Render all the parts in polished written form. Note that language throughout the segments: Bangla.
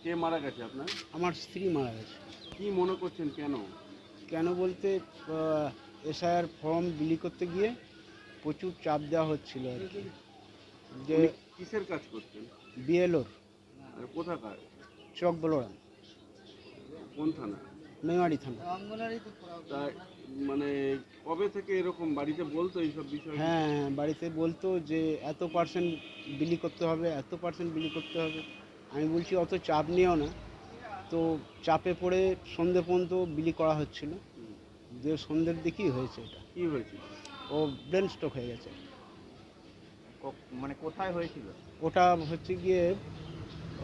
কে মারা গেছে আপনার? আমার স্ত্রী মারা গেছে। কি মনে করছেন কেন? কেন বলতে এসআইআর ফর্ম বিলি করতে গিয়ে প্রচুর চাপ দেওয়া হচ্ছিল আর কি, যে উনি কিসের কাজ করতেন? বিএলওর আর কোথাকার? চক বলোরাম, কোন থানা? মেমারি থানা। তা মানে কবে থেকে এরকম বাড়িতে বলতো এইসব বিষয়? হ্যাঁ হ্যাঁ, বাড়িতে বলতো যে এত পার্সেন্ট বিলি করতে হবে, এত পার্সেন্ট বিলি করতে হবে। আমি বলছি অত চাপ নিও না। তো চাপে পড়ে সন্ধে পর্যন্ত বিলি করা হচ্ছিল, যে সন্ধ্যের দিকেই হয়েছে এটা। কি হয়েছিল? ও ব্রেন স্ট্রোক হয়ে গেছে। মানে কোথায় হয়েছিল? ওটা হচ্ছে গিয়ে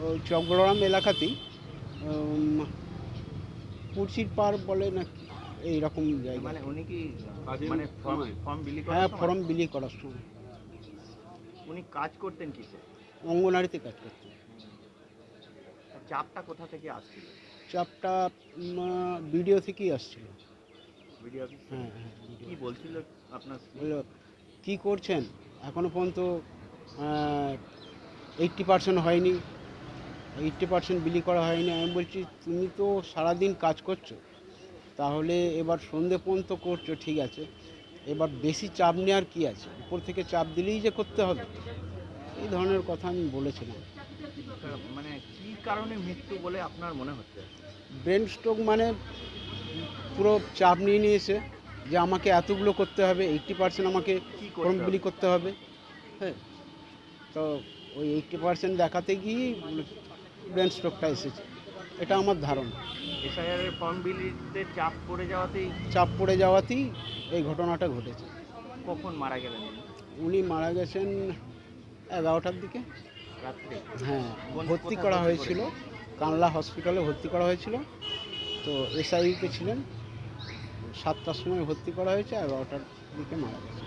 ওই চকগড়াম এলাকাতেই, কুর্সির পার বলে না কি, এইরকম জায়গা। মানে উনি কি কাজের মানে সময়? ফর্ম বিলি হ্যাঁ, করার সময় ফর্ম বিলি করার সময় উনি কাজ করতেন কিসে? অঙ্গনারীতে কাজ করতেন। চাপটা কোথা থেকে আসছিল? চাপটা ভিডিও থেকেই আসছিল। Video office? হ্যাঁ হ্যাঁ, কি বলছিল আপনার স্ত্রী? বললো কী করছেন, এখনও পর্যন্ত 80% হয়নি, 80% বিলি করা হয়নি। আমি বলছি তুমি তো সারাদিন কাজ করছো, তাহলে এবার সন্ধে পর্যন্ত করছো ঠিক আছে, এবার বেশি চাপ নেওয়ার কি আছে, উপর থেকে চাপ দিলেই যে করতে হবে, এই ধরনের কথা আমি বলেছিলাম। মানে কি কারণে মৃত্যু বলে আপনার মনে হচ্ছে? ব্রেন স্ট্রোক মানে পুরো চাপ নিয়ে নিয়েছে, যে আমাকে এতগুলো করতে হবে, 80% আমাকে কি ফর্ম করতে বিলি হবে? করতে হবে। হ্যাঁ, তো ওই 80% দেখাতে গিয়েই ব্রেন স্ট্রোকটা এসেছে, এটা আমার ধারণা। এসআইআর এর ফর্ম বিলিতে চাপ পড়ে যাওয়াতেই চাপ পড়ে যাওয়াতেই এই ঘটনাটা ঘটেছে। কখন মারা গেলেন উনি? উনি মারা গেছেন 11টার দিকে। রাত্রে? হ্যাঁ, ভর্তি কোথায় করা ভর্তি হয়েছিল, কানলা হসপিটালে ভর্তি করা হয়েছিল। তো এসআইতে ছিলেন, 7টার সময় ভর্তি করা হয়েছে, 11টার দিকে মারা গেছে।